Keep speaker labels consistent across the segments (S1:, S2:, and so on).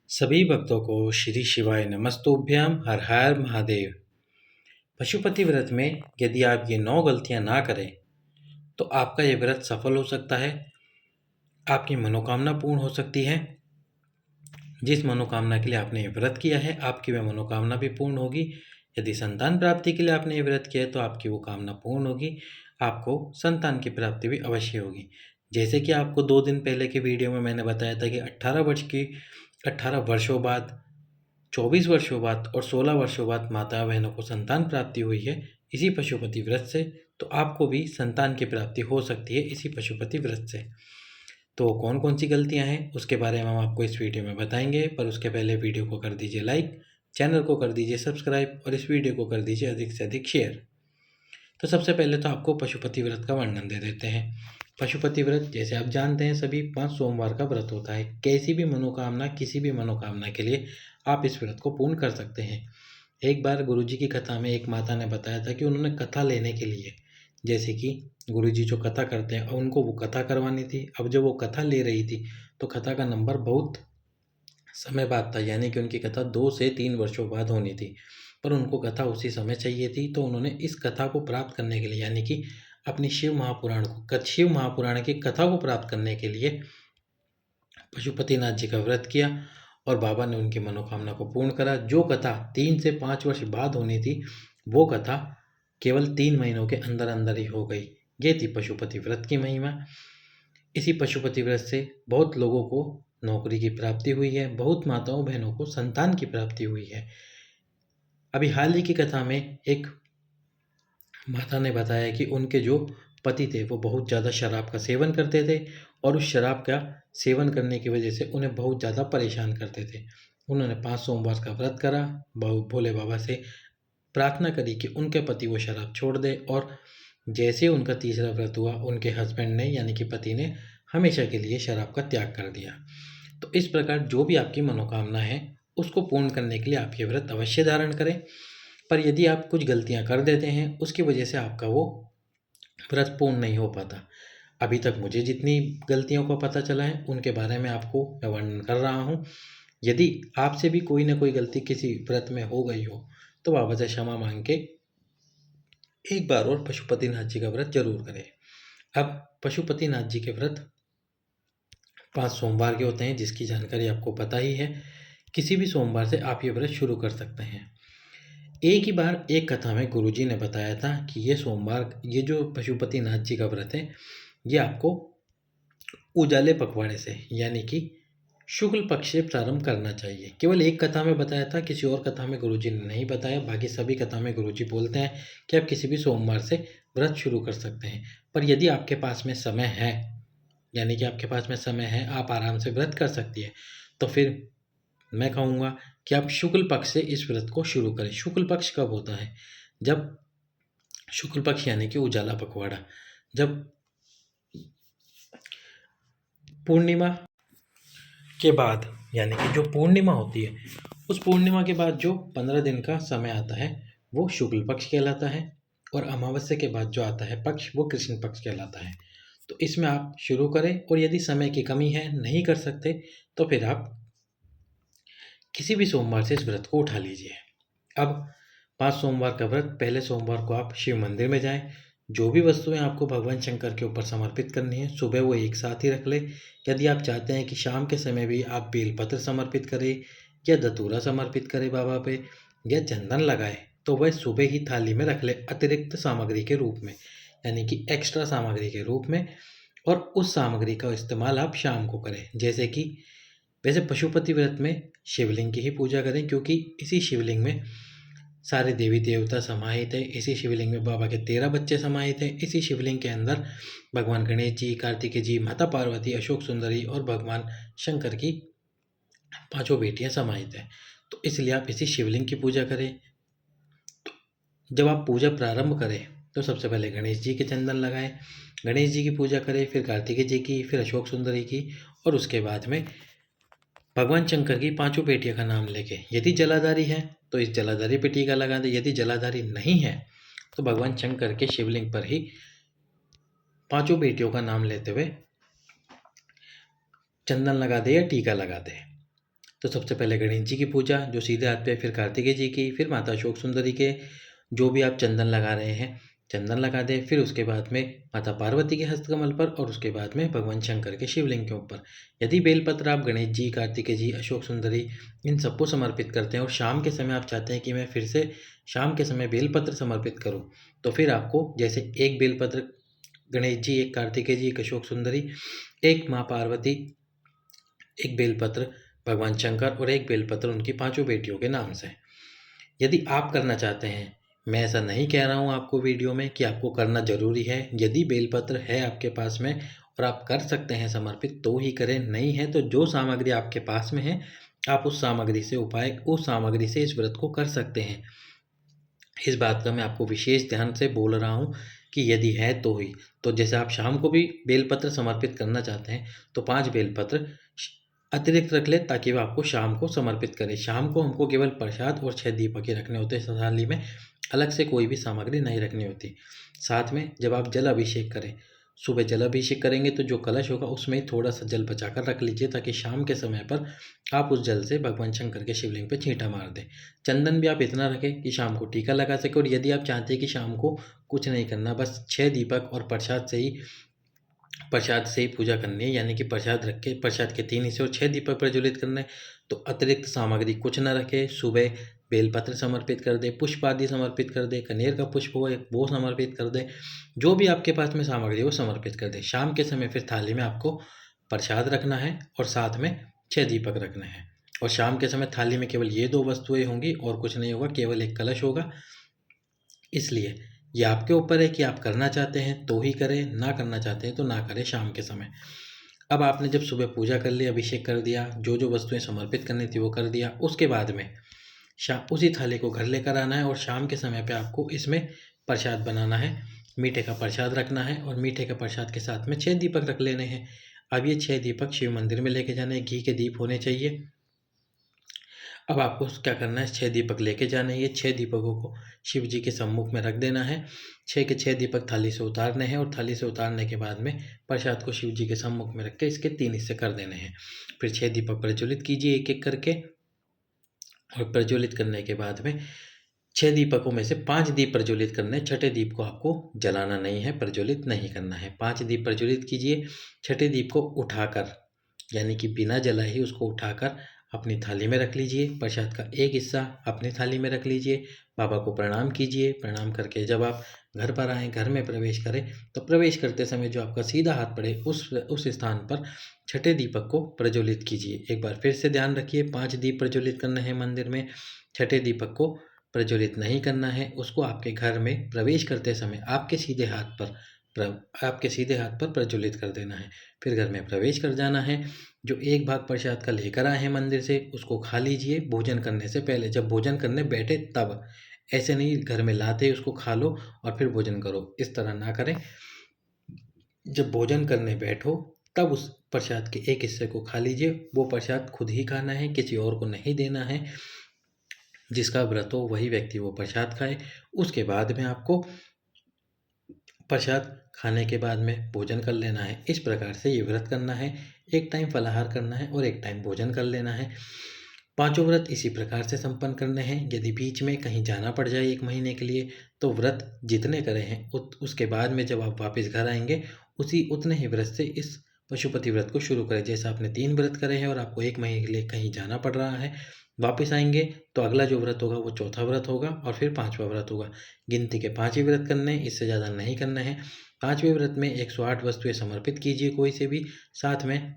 S1: सभी भक्तों को श्री शिवाय नमस्तुभ्याम हर हर महादेव। पशुपति व्रत में यदि आप ये 9 गलतियां ना करें तो आपका ये व्रत सफल हो सकता है, आपकी मनोकामना पूर्ण हो सकती है। जिस मनोकामना के लिए आपने ये व्रत किया है आपकी वह मनोकामना भी पूर्ण होगी। यदि संतान प्राप्ति के लिए आपने ये व्रत किया है तो आपकी वो कामना पूर्ण होगी, आपको संतान की प्राप्ति भी अवश्य होगी। जैसे कि आपको 2 दिन पहले के वीडियो में मैंने बताया था कि 18 वर्षों बाद, 24 वर्षों बाद और 16 वर्षों बाद माता बहनों को संतान प्राप्ति हुई है इसी पशुपति व्रत से, तो आपको भी संतान की प्राप्ति हो सकती है इसी पशुपति व्रत से। तो कौन कौन सी गलतियां हैं उसके बारे में हम आपको इस वीडियो में बताएंगे, पर उसके पहले वीडियो को कर दीजिए लाइक, चैनल को कर दीजिए सब्सक्राइब और इस वीडियो को कर दीजिए अधिक से अधिक शेयर। तो सबसे पहले तो आपको पशुपति व्रत का वर्णन दे देते हैं। पशुपति व्रत जैसे आप जानते हैं सभी 5 सोमवार का व्रत होता है। कैसी भी मनोकामना, किसी भी मनोकामना के लिए आप इस व्रत को पूर्ण कर सकते हैं। एक बार गुरुजी की कथा में एक माता ने बताया था कि उन्होंने कथा लेने के लिए, जैसे कि गुरुजी जो कथा करते हैं उनको वो कथा करवानी थी। अब जब वो कथा ले रही थी तो कथा का नंबर बहुत समय बाद था, यानी कि उनकी कथा 2 से 3 वर्षों बाद होनी थी, पर उनको कथा उसी समय चाहिए थी। तो उन्होंने इस कथा को प्राप्त करने के लिए, यानी कि अपनी शिव महापुराण की कथा को प्राप्त करने के लिए पशुपतिनाथ जी का व्रत किया और बाबा ने उनकी मनोकामना को पूर्ण करा। जो कथा 3 से 5 वर्ष बाद होनी थी वो कथा केवल 3 महीनों के अंदर अंदर ही हो गई। ये थी पशुपति व्रत की महिमा। इसी पशुपति व्रत से बहुत लोगों को नौकरी की प्राप्ति हुई है, बहुत माताओं बहनों को संतान की प्राप्ति हुई है। अभी हाल ही की कथा में एक माता ने बताया कि उनके जो पति थे वो बहुत ज़्यादा शराब का सेवन करते थे और उस शराब का सेवन करने की वजह से उन्हें बहुत ज़्यादा परेशान करते थे। उन्होंने 5 सोमवार का व्रत करा, भोले बाबा से प्रार्थना करी कि उनके पति वो शराब छोड़ दे, और जैसे ही उनका तीसरा व्रत हुआ उनके हस्बैंड ने, यानी कि पति ने, हमेशा के लिए शराब का त्याग कर दिया। तो इस प्रकार जो भी आपकी मनोकामना है उसको पूर्ण करने के लिए आप ये व्रत अवश्य धारण करें। पर यदि आप कुछ गलतियां कर देते हैं उसकी वजह से आपका वो व्रत पूर्ण नहीं हो पाता। अभी तक मुझे जितनी गलतियों का पता चला है उनके बारे में आपको मैं वर्णन कर रहा हूँ। यदि आपसे भी कोई ना कोई गलती किसी व्रत में हो गई हो तो बाबा से क्षमा मांग के एक बार और पशुपतिनाथ जी का व्रत जरूर करें। अब पशुपतिनाथ जी के व्रत 5 सोमवार के होते हैं जिसकी जानकारी आपको पता ही है। किसी भी सोमवार से आप ये व्रत शुरू कर सकते हैं। एक ही बार एक कथा में गुरुजी ने बताया था कि ये सोमवार, ये जो पशुपतिनाथ जी का व्रत है, ये आपको उजाले पखवाड़े से, यानी कि शुक्ल पक्ष से प्रारंभ करना चाहिए। केवल एक कथा में बताया था, किसी और कथा में गुरुजी ने नहीं बताया। बाकी सभी कथा में गुरुजी बोलते हैं कि आप किसी भी सोमवार से व्रत शुरू कर सकते हैं। पर यदि आपके पास में समय है, यानी कि आपके पास में समय है, आप आराम से व्रत कर सकती है, तो फिर मैं कहूँगा कि आप शुक्ल पक्ष से इस व्रत को शुरू करें। शुक्ल पक्ष कब होता है? जब शुक्ल पक्ष यानी कि उजाला पखवाड़ा, जब पूर्णिमा के बाद, यानी कि जो पूर्णिमा होती है उस पूर्णिमा के बाद जो 15 दिन का समय आता है वो शुक्ल पक्ष कहलाता है, और अमावस्या के बाद जो आता है पक्ष वो कृष्ण पक्ष कहलाता है। तो इसमें आप शुरू करें, और यदि समय की कमी है, नहीं कर सकते, तो फिर आप किसी भी सोमवार से इस व्रत को उठा लीजिए। अब 5 सोमवार का व्रत, पहले सोमवार को आप शिव मंदिर में जाएं। जो भी वस्तुएं आपको भगवान शंकर के ऊपर समर्पित करनी है सुबह वो एक साथ ही रख ले। यदि आप चाहते हैं कि शाम के समय भी आप बेलपत्र समर्पित करें या धतूरा समर्पित करें बाबा पे, या चंदन लगाए, तो वह सुबह ही थाली में रख ले अतिरिक्त सामग्री के रूप में, यानी कि एक्स्ट्रा सामग्री के रूप में। और उस सामग्री का इस्तेमाल आप शाम को करें। जैसे कि वैसे पशुपति व्रत में शिवलिंग की ही पूजा करें, क्योंकि इसी शिवलिंग में सारे देवी देवता समाहित है। इसी शिवलिंग में बाबा के 13 बच्चे समाहित हैं। इसी शिवलिंग के अंदर भगवान गणेश जी, कार्तिकेय जी, माता पार्वती, अशोक सुंदरी और भगवान शंकर की 5 बेटियां समाहित हैं। तो इसलिए आप इसी शिवलिंग की पूजा करें। तो जब आप पूजा प्रारंभ करें तो सबसे पहले गणेश जी के चंदन लगाएं, गणेश जी की पूजा करें, फिर कार्तिकेय जी की, फिर अशोक सुंदरी की, और उसके बाद में भगवान शंकर की 5 बेटियों का नाम लेके, यदि जलाधारी है तो इस जलाधारी पे टीका लगा दे, यदि जलाधारी नहीं है तो भगवान शंकर के शिवलिंग पर ही 5 बेटियों का नाम लेते हुए चंदन लगा दे या टीका लगा दे। तो सबसे पहले गणेश जी की पूजा जो सीधे हाथ पे, फिर कार्तिकेय जी की, फिर माता अशोक सुंदरी के जो भी आप चंदन लगा रहे हैं चंदन लगा दें। फिर उसके बाद में माता पार्वती के हस्तकमल पर और उसके बाद में भगवान शंकर के शिवलिंग के ऊपर। यदि बेलपत्र आप गणेश जी, कार्तिकेय जी, अशोक सुंदरी इन सबको समर्पित करते हैं और शाम के समय आप चाहते हैं कि मैं फिर से शाम के समय बेलपत्र समर्पित करूं, तो फिर आपको जैसे एक बेलपत्र गणेश जी, एक कार्तिकेय जी, एक अशोक सुंदरी, एक माँ पार्वती, एक बेलपत्र भगवान शंकर और एक बेलपत्र उनकी पांचों बेटियों के नाम से। यदि आप करना चाहते हैं, मैं ऐसा नहीं कह रहा हूँ आपको वीडियो में कि आपको करना ज़रूरी है। यदि बेलपत्र है आपके पास में और आप कर सकते हैं समर्पित तो ही करें, नहीं है तो जो सामग्री आपके पास में है आप उस सामग्री से इस व्रत को कर सकते हैं। इस बात का मैं आपको विशेष ध्यान से बोल रहा हूँ कि यदि है तो ही। तो जैसे आप शाम को भी बेलपत्र समर्पित करना चाहते हैं तो 5 बेलपत्र अतिरिक्त रख लें ताकि वह आपको शाम को समर्पित करें। शाम को हमको केवल प्रसाद और 6 दीपक ही रखने होते हैं थाली में, अलग से कोई भी सामग्री नहीं रखनी होती। साथ में जब आप जल अभिषेक करें, सुबह जल अभिषेक करेंगे तो जो कलश होगा उसमें थोड़ा सा जल बचा कर रख लीजिए ताकि शाम के समय पर आप उस जल से भगवान शंकर के शिवलिंग पे छींटा मार दें। चंदन भी आप इतना रखें कि शाम को टीका लगा सके। और यदि आप चाहते हैं कि शाम को कुछ नहीं करना, बस 6 दीपक और प्रसाद से ही पूजा करनी है, यानी कि प्रसाद रख के प्रसाद के 3 हिस्से और 6 दीपक प्रज्वलित करने हैं, तो अतिरिक्त सामग्री कुछ न रखें। सुबह बेलपत्र समर्पित कर दें, पुष्प आदि समर्पित कर दें, कनेर का पुष्प हो वो समर्पित कर दें, जो भी आपके पास में सामग्री है वो समर्पित कर दें। शाम के समय फिर थाली में आपको प्रसाद रखना है और साथ में 6 दीपक रखने हैं। और शाम के समय थाली में केवल ये 2 वस्तुएं होंगी और कुछ नहीं होगा, केवल एक कलश होगा। इसलिए ये आपके ऊपर है कि आप करना चाहते हैं तो ही करें, ना करना चाहते हैं तो ना करें शाम के समय। अब आपने जब सुबह पूजा कर ली, अभिषेक कर दिया, जो जो वस्तुएं समर्पित करनी थी वो कर दिया, उसके बाद में शाम उसी थाली को घर लेकर आना है और शाम के समय पे आपको इसमें प्रसाद बनाना है। मीठे का प्रसाद रखना है और मीठे के प्रसाद के साथ में 6 दीपक रख लेने हैं। अब ये 6 दीपक शिव मंदिर में लेके जाने हैं, घी के दीप होने चाहिए। अब आपको क्या करना है, 6 दीपक लेके जाने हैं। ये 6 दीपकों को शिव जी के सम्मुख में रख देना है। 6 के 6 दीपक थाली से उतारने हैं और थाली से उतारने के बाद में प्रसाद को शिव जी के सम्मुख में रख के इसके 3 हिस्से कर देने हैं। फिर 6 दीपक प्रज्वलित कीजिए एक एक करके और प्रज्वलित करने के बाद में 6 दीपकों में से 5 दीप प्रज्वलित करने हैं। छठे दीप को आपको जलाना नहीं है, प्रज्वलित नहीं करना है। 5 दीप प्रज्वलित कीजिए। छठे दीप को उठाकर, यानी कि बिना जलाए ही उसको उठाकर अपनी थाली में रख लीजिए। प्रसाद का एक हिस्सा अपनी थाली में रख लीजिए। बाबा को प्रणाम कीजिए। प्रणाम करके जब आप घर पर आएँ, घर में प्रवेश करें, तो प्रवेश करते समय जो आपका सीधा हाथ पड़े उस स्थान पर छठे दीपक को प्रज्वलित कीजिए। एक बार फिर से ध्यान रखिए, 5 दीप प्रज्वलित करने हैं मंदिर में, छठे दीपक को प्रज्वलित नहीं करना है। उसको आपके घर में प्रवेश करते समय आपके सीधे हाथ पर प्रज्वलित कर देना है। फिर घर में प्रवेश कर जाना है। जो एक भाग प्रसाद का लेकर आए हैं मंदिर से उसको खा लीजिए भोजन करने से पहले। जब भोजन करने बैठे तब, ऐसे नहीं घर में लाते ही उसको खा लो और फिर भोजन करो, इस तरह ना करें। जब भोजन करने बैठो तब उस प्रसाद के एक हिस्से को खा लीजिए। वो प्रसाद खुद ही खाना है, किसी और को नहीं देना है। जिसका व्रत हो वही व्यक्ति वो प्रसाद खाए। उसके बाद में आपको प्रसाद खाने के बाद में भोजन कर लेना है। इस प्रकार से ये व्रत करना है। एक टाइम फलाहार करना है और एक टाइम भोजन कर लेना है। पांचों व्रत इसी प्रकार से संपन्न करने हैं। यदि बीच में कहीं जाना पड़ जाए 1 महीने के लिए तो व्रत जितने करे हैं उसके बाद में जब आप वापस घर आएंगे उतने ही व्रत से इस पशुपति व्रत को शुरू करें। जैसे आपने 3 व्रत करे हैं और आपको 1 महीने के लिए कहीं जाना पड़ रहा है, वापस आएंगे तो अगला जो व्रत होगा वो चौथा व्रत होगा और फिर 5वां व्रत होगा। गिनती के 5 ही व्रत करने हैं, इससे ज़्यादा नहीं करना है। 5वें व्रत में 108 वस्तुएं समर्पित कीजिए कोई से भी। साथ में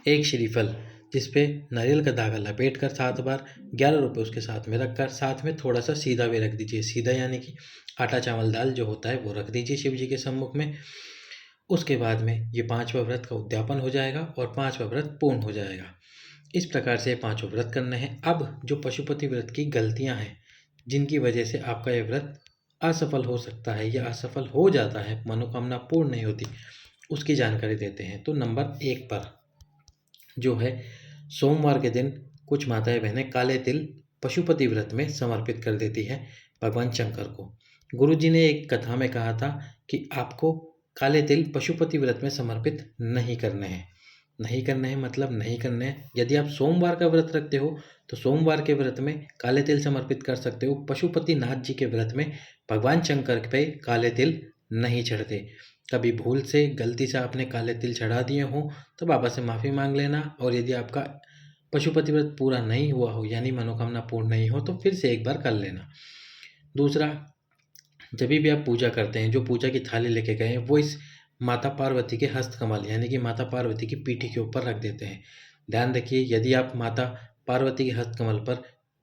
S1: एक श्रीफल जिस पे नारियल का धागा लपेट कर 7 बार 11 रुपये उसके साथ में रखकर साथ में थोड़ा सा सीधा भी रख दीजिए। सीधा यानी कि आटा चावल दाल जो होता है वो रख दीजिए शिव जी के सम्मुख में। उसके बाद में ये 5वां व्रत का उद्यापन हो जाएगा और 5वां व्रत पूर्ण हो जाएगा। इस प्रकार से 5 व्रत करने हैं। अब जो पशुपति व्रत की गलतियां हैं जिनकी वजह से आपका ये व्रत असफल हो सकता है या असफल हो जाता है, मनोकामना पूर्ण नहीं होती, उसकी जानकारी देते हैं। तो नंबर 1 पर जो है, सोमवार के दिन कुछ माताएं बहनें काले तिल पशुपति व्रत में समर्पित कर देती हैं भगवान शंकर को। गुरुजी ने एक कथा में कहा था कि आपको काले तिल पशुपति व्रत में समर्पित नहीं करने हैं। नहीं करने हैं मतलब नहीं करने हैं। यदि आप सोमवार का व्रत रखते हो तो सोमवार के व्रत में काले तिल समर्पित कर सकते हो। पशुपतिनाथ जी के व्रत में भगवान शंकर पे काले तिल नहीं चढ़ते। कभी भूल से गलती से आपने काले तिल चढ़ा दिए हों तो बाबा से माफ़ी मांग लेना, और यदि आपका पशुपति व्रत पूरा नहीं हुआ हो यानी मनोकामना पूर्ण नहीं हो तो फिर से एक बार कर लेना। दूसरा, जब भी आप पूजा करते हैं, जो पूजा की थाली लेके गए हैं वो इस माता पार्वती के हस्तकमल यानी कि माता पार्वती की पीठी के ऊपर रख देते हैं। ध्यान रखिए, यदि आप माता पार्वती के हस्तकमल पर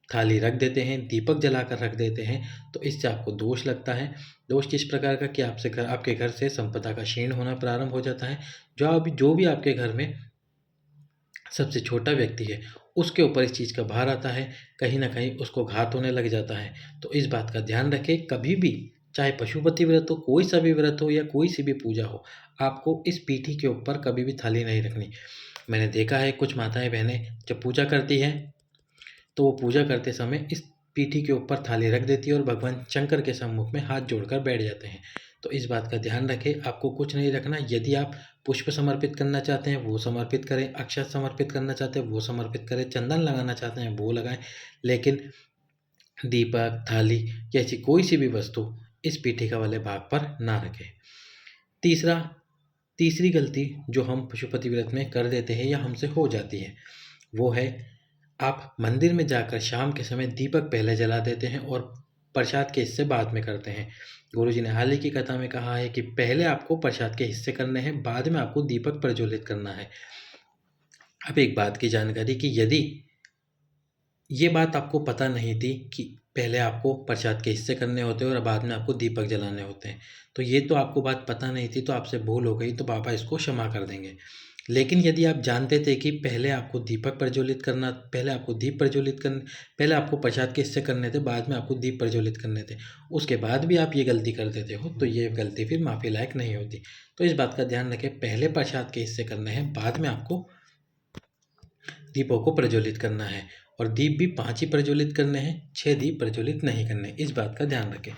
S1: थाली रख देते हैं, दीपक जलाकर रख देते हैं, तो इससे आपको दोष लगता है। दोष किस प्रकार का कि आपके घर से संपदा का क्षीण होना प्रारंभ हो जाता है। जो भी आपके घर में सबसे छोटा व्यक्ति है उसके ऊपर इस चीज़ का भार आता है, कहीं ना कहीं उसको घात होने लग जाता है। तो इस बात का ध्यान रखें, कभी भी चाहे पशुपति व्रत हो, कोई सा भी व्रत हो या कोई सी भी पूजा हो, आपको इस पीठी के ऊपर कभी भी थाली नहीं रखनी। मैंने देखा है कुछ माताएं बहनें जब पूजा करती हैं तो वो पूजा करते समय इस पीठी के ऊपर थाली रख देती है और भगवान शंकर के सम्मुख में हाथ जोड़कर बैठ जाते हैं। तो इस बात का ध्यान रखें, आपको कुछ नहीं रखना। यदि आप पुष्प समर्पित करना चाहते हैं वो समर्पित करें, अक्षत समर्पित करना चाहते हैं वो समर्पित करें, चंदन लगाना चाहते हैं वो लगाएं, लेकिन दीपक, थाली या ऐसी कोई सी भी वस्तु इस पीठिका वाले भाग पर ना रखें। तीसरी गलती जो हम पशुपति व्रत में कर देते हैं या हमसे हो जाती है वो है, आप मंदिर में जाकर शाम के समय दीपक पहले जला देते हैं और प्रसाद के हिस्से बाद में करते हैं। गुरुजी ने हाल ही की कथा में कहा है कि पहले आपको प्रसाद के हिस्से करने हैं, बाद में आपको दीपक प्रज्वलित करना है। अब एक बात की जानकारी कि यदि ये बात आपको पता नहीं थी कि पहले आपको प्रसाद के हिस्से करने होते हैं और बाद में आपको दीपक जलाने होते हैं, तो ये तो आपको बात पता नहीं थी, तो आपसे भूल हो गई, तो बाबा इसको क्षमा कर देंगे। लेकिन यदि आप जानते थे कि पहले आपको दीपक प्रज्वलित करना, पहले आपको दीप प्रज्वलित करने, पहले आपको प्रसाद के हिस्से करने थे, बाद में आपको दीप प्रज्वलित करने थे, उसके बाद भी आप ये गलती कर देते हो, तो ये गलती फिर माफ़ी लायक नहीं होती। तो इस बात का ध्यान रखें, पहले प्रसाद के हिस्से करने हैं, बाद में आपको दीपों को प्रज्वलित करना है। और दीप भी 5 ही प्रज्वलित करने हैं, 6 दीप प्रज्वलित नहीं करने, इस बात का ध्यान रखें।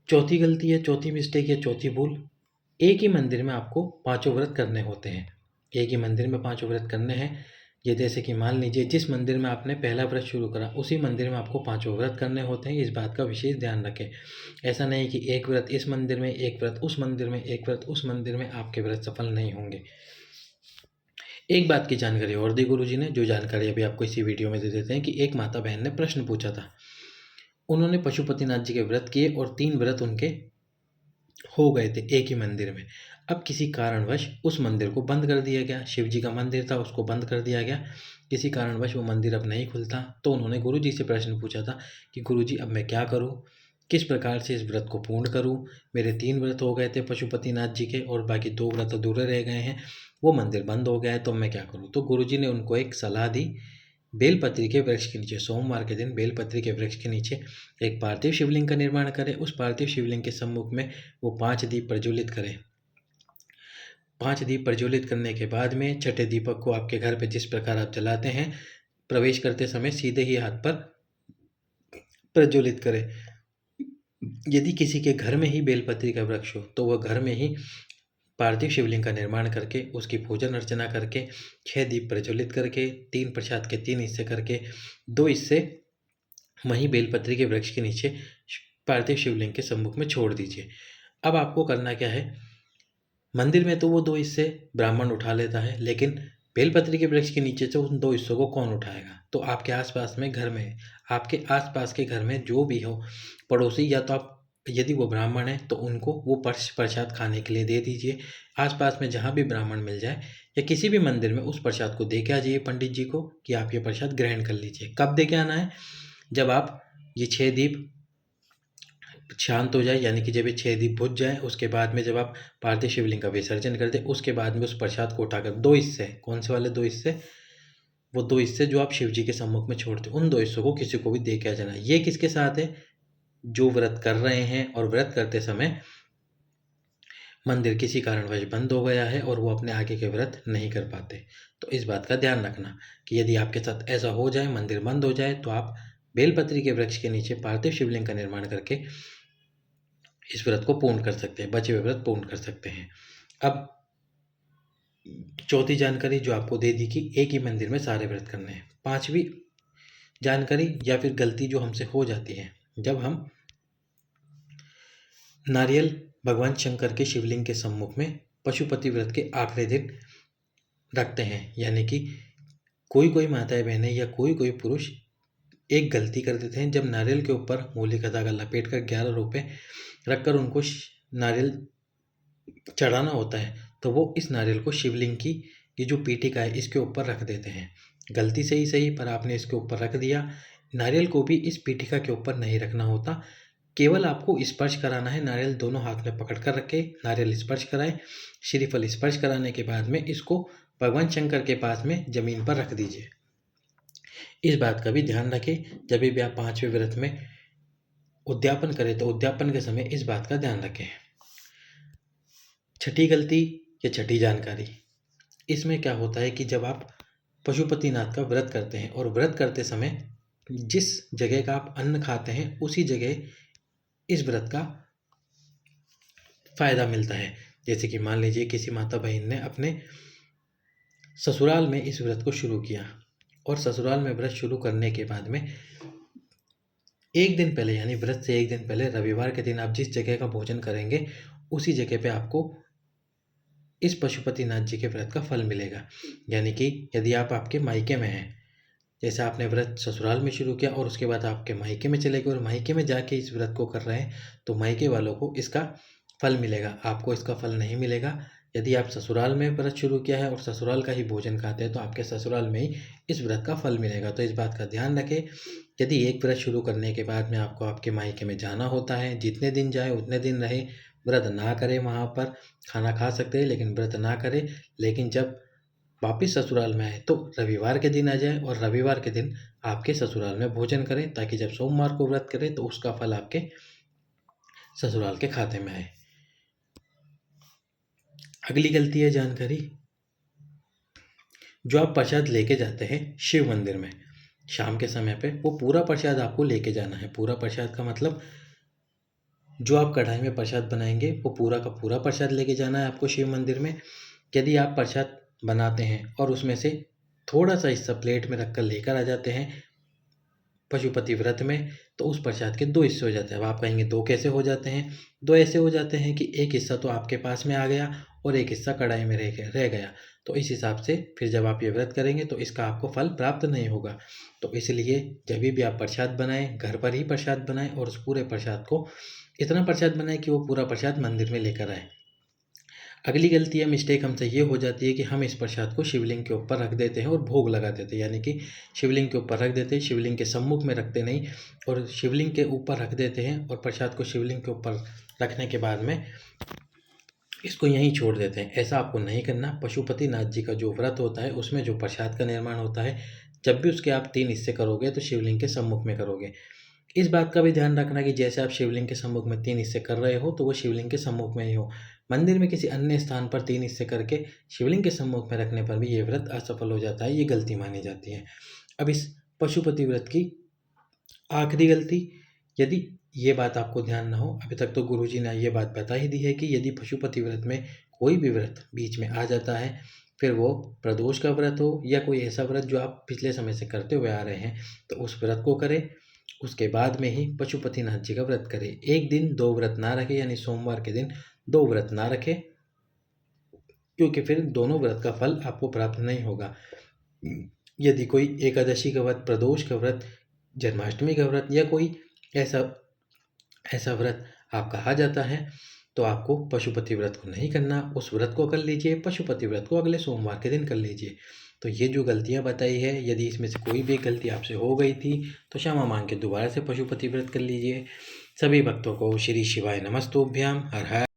S1: चौथी गलती है, चौथी मिस्टेक या चौथी भूल, एक ही मंदिर में आपको पांचों व्रत करने होते हैं। एक ही मंदिर में पांचों व्रत करने हैं। ये जैसे कि मान लीजिए जिस मंदिर में आपने पहला व्रत शुरू करा उसी मंदिर में आपको पांचों व्रत करने होते हैं, इस बात का विशेष ध्यान रखें। ऐसा नहीं कि एक व्रत इस मंदिर में, एक व्रत उस मंदिर में, एक व्रत उस मंदिर में, आपके व्रत सफल नहीं होंगे। एक बात की जानकारी और दी गुरुजी ने, जो जानकारी अभी आपको इसी वीडियो में दे देते हैं, कि एक माता बहन ने प्रश्न पूछा था। उन्होंने पशुपतिनाथ जी के व्रत किए और 3 व्रत उनके हो गए थे एक ही मंदिर में। अब किसी कारणवश उस मंदिर को बंद कर दिया गया, शिव जी का मंदिर था उसको बंद कर दिया गया, किसी कारणवश वो मंदिर अब नहीं खुलता। तो उन्होंने गुरुजी से प्रश्न पूछा था कि गुरुजी अब मैं क्या करूं, किस प्रकार से इस व्रत को पूर्ण करूं। मेरे 3 व्रत हो गए थे पशुपतिनाथ जी के और बाकी 2 व्रत अधूरे रह गए हैं, वो मंदिर बंद हो गया है, तो मैं क्या करूं। तो गुरुजी ने उनको एक सलाह दी, बेलपत्री के वृक्ष के नीचे, सोमवार के दिन बेलपत्री के वृक्ष के नीचे एक पार्थिव शिवलिंग का निर्माण करें। उस पार्थिव शिवलिंग के सम्मुख में वो 5 दीप प्रज्वलित करें। 5 दीप प्रज्वलित करने के बाद में छठे दीपक को आपके घर पे जिस प्रकार आप जलाते हैं, प्रवेश करते समय सीधे ही हाथ पर प्रज्वलित करें। यदि किसी के घर में ही बेलपत्री का वृक्ष हो तो वह घर में ही पार्थिव शिवलिंग का निर्माण करके उसकी पूजन अर्चना करके 6 दीप प्रज्वलित करके 3 प्रसाद के 3 हिस्से करके 2 हिस्से वहीं बेलपत्री के वृक्ष के नीचे पार्थिव शिवलिंग के सम्मुख में छोड़ दीजिए। अब आपको करना क्या है, मंदिर में तो वो 2 हिस्से ब्राह्मण उठा लेता है, लेकिन बेलपत्री के वृक्ष के नीचे से उन 2 हिस्सों को कौन उठाएगा। तो आपके आसपास में घर में, आपके आसपास के घर में जो भी हो पड़ोसी, या तो आप यदि वो ब्राह्मण है तो उनको वो प्रसाद खाने के लिए दे दीजिए। आसपास में जहाँ भी ब्राह्मण मिल जाए या किसी भी मंदिर में उस प्रसाद को दे के आ जाइए पंडित जी को कि आप ये प्रसाद ग्रहण कर लीजिए। कब दे के आना है, जब आप ये 6 दीप शांत हो जाए, यानी कि जब ये 6 दीप बुझ जाए, उसके बाद में जब आप पार्थिव शिवलिंग का विसर्जन कर दें, उसके बाद में उस प्रसाद को उठाकर 2 हिस्से, कौन से वाले 2 हिस्से, वो 2 हिस्से जो आप शिव जी के सम्मुख में छोड़ते, उन 2 हिस्सों को किसी को भी दे के आ जाना। ये किसके साथ है, जो व्रत कर रहे हैं और व्रत करते समय मंदिर किसी कारणवश बंद हो गया है और वो अपने आगे के व्रत नहीं कर पाते। तो इस बात का ध्यान रखना कि यदि आपके साथ ऐसा हो जाए, मंदिर बंद हो जाए, तो आप बेलपत्री के वृक्ष के नीचे पार्थिव शिवलिंग का निर्माण करके इस व्रत को पूर्ण कर सकते हैं, बचे हुए व्रत पूर्ण कर सकते हैं। अब चौथी जानकारी जो आपको दे दी कि एक ही मंदिर में सारे व्रत करने हैं। पांचवी जानकारी या फिर गलती जो हमसे हो जाती है, जब हम नारियल भगवान शंकर के शिवलिंग के सम्मुख में पशुपति व्रत के आखिरी दिन रखते हैं, यानी कि कोई माताएं बहनें या कोई पुरुष एक गलती कर देते हैं। जब नारियल के ऊपर मूली का धागा लपेट कर 11 रुपये रखकर उनको नारियल चढ़ाना होता है, तो वो इस नारियल को शिवलिंग की ये जो पीठिका है इसके ऊपर रख देते हैं। गलती से ही सही, पर आपने इसके ऊपर रख दिया। नारियल को भी इस पीठिका के ऊपर नहीं रखना होता, केवल आपको स्पर्श कराना है। नारियल दोनों हाथ में पकड़ कर रखे, नारियल स्पर्श कराएं। श्रीफल स्पर्श कराने के बाद में इसको भगवान शंकर के पास में जमीन पर रख दीजिए। इस बात का भी ध्यान रखें, जब भी आप 5वें व्रत में उद्यापन करें तो उद्यापन के समय इस बात का ध्यान रखें। छठी गलती या छठी जानकारी, इसमें क्या होता है कि जब आप पशुपतिनाथ का व्रत करते हैं और व्रत करते समय जिस जगह का आप अन्न खाते हैं उसी जगह इस व्रत का फायदा मिलता है। जैसे कि मान लीजिए किसी माता बहन ने अपने ससुराल में इस व्रत को शुरू किया और ससुराल में व्रत शुरू करने के बाद में एक दिन पहले, यानी व्रत से एक दिन पहले रविवार के दिन आप जिस जगह का भोजन करेंगे उसी जगह पे आपको इस पशुपतिनाथ जी के व्रत का फल मिलेगा। यानी कि यदि आप आपके मायके में हैं, जैसे आपने व्रत ससुराल में शुरू किया और उसके बाद आपके मायके में चले गए और मायके में जाके इस व्रत को कर रहे हैं, तो मायके वालों को इसका फल मिलेगा, आपको इसका फल नहीं मिलेगा। यदि आप ससुराल में व्रत शुरू किया है और ससुराल का ही भोजन खाते हैं तो आपके ससुराल में ही इस व्रत का फल मिलेगा। तो इस बात का ध्यान रखें, यदि एक व्रत शुरू करने के बाद में आपको आपके मायके में जाना होता है, जितने दिन जाए उतने दिन रहे, व्रत ना करें, वहाँ पर खाना खा सकते हैं लेकिन व्रत ना करें। लेकिन जब वापिस ससुराल में आए तो रविवार के दिन आ जाए और रविवार के दिन आपके ससुराल में भोजन करें, ताकि जब सोमवार को व्रत करें तो उसका फल आपके ससुराल के खाते में आए। अगली गलती है जानकारी, जो आप प्रसाद लेके जाते हैं शिव मंदिर में शाम के समय पे, वो पूरा प्रसाद आपको लेके जाना है। पूरा प्रसाद का मतलब जो आप कढ़ाई में प्रसाद बनाएंगे वो पूरा का पूरा प्रसाद लेके जाना है आपको शिव मंदिर में। यदि आप प्रसाद बनाते हैं और उसमें से थोड़ा सा हिस्सा प्लेट में रखकर लेकर आ जाते हैं पशुपति व्रत में, तो उस प्रसाद के 2 हिस्से हो जाते हैं। अब आप कहेंगे 2 कैसे हो जाते हैं? 2 ऐसे हो जाते हैं कि एक हिस्सा तो आपके पास में आ गया और एक हिस्सा कढ़ाई में रह गया। तो इस हिसाब से फिर जब आप ये व्रत करेंगे तो इसका आपको फल प्राप्त नहीं होगा। तो इसलिए जब भी आप प्रसाद बनाएं, घर पर ही प्रसाद बनाएं और उस पूरे प्रसाद को इतना प्रसाद बनाएं कि वो पूरा प्रसाद मंदिर में लेकर आए। अगली गलती या मिस्टेक हमसे ये हो जाती है कि हम इस प्रसाद को शिवलिंग के ऊपर रख देते हैं और भोग लगा देते हैं। यानी कि शिवलिंग के ऊपर रख देते हैं, शिवलिंग के सम्मुख में रखते नहीं और शिवलिंग के ऊपर रख देते हैं और प्रसाद को शिवलिंग के ऊपर रखने के बाद में इसको यहीं छोड़ देते हैं। ऐसा आपको नहीं करना। पशुपतिनाथ जी का जो व्रत होता है उसमें जो प्रसाद का निर्माण होता है, जब भी उसके आप 3 हिस्से करोगे तो शिवलिंग के सम्मुख में करोगे। इस बात का भी ध्यान रखना कि जैसे आप शिवलिंग के सम्मुख में 3 हिस्से कर रहे हो तो वो शिवलिंग के सम्मुख में ही हो। मंदिर में किसी अन्य स्थान पर 3 हिस्से करके शिवलिंग के सम्मुख में रखने पर भी ये व्रत असफल हो जाता है, ये गलती मानी जाती है। अब इस पशुपति व्रत की आखिरी गलती, यदि ये बात आपको ध्यान ना हो, अभी तक तो गुरुजी ने ये बात बता ही दी है कि यदि पशुपति व्रत में कोई भी व्रत बीच में आ जाता है, फिर वो प्रदोष का व्रत हो या कोई ऐसा व्रत जो आप पिछले समय से करते हुए आ रहे हैं, तो उस व्रत को करें। उसके बाद में ही पशुपतिनाथ जी का व्रत करें। एक दिन 2 व्रत ना रखें, यानी सोमवार के दिन 2 व्रत ना रखें, क्योंकि फिर दोनों व्रत का फल आपको प्राप्त नहीं होगा। यदि कोई एकादशी का व्रत, प्रदोष का व्रत, जन्माष्टमी का व्रत या कोई ऐसा व्रत आपका आ जाता है तो आपको पशुपति व्रत को नहीं करना, उस व्रत को कर लीजिए, पशुपति व्रत को अगले सोमवार के दिन कर लीजिए। तो ये जो गलतियाँ बताई है, यदि इसमें से कोई भी गलती आपसे हो गई थी तो क्षमा मांग के दोबारा से पशुपति व्रत कर लीजिए। सभी भक्तों को श्री शिवाय नमस्तुभ्याम। हर हर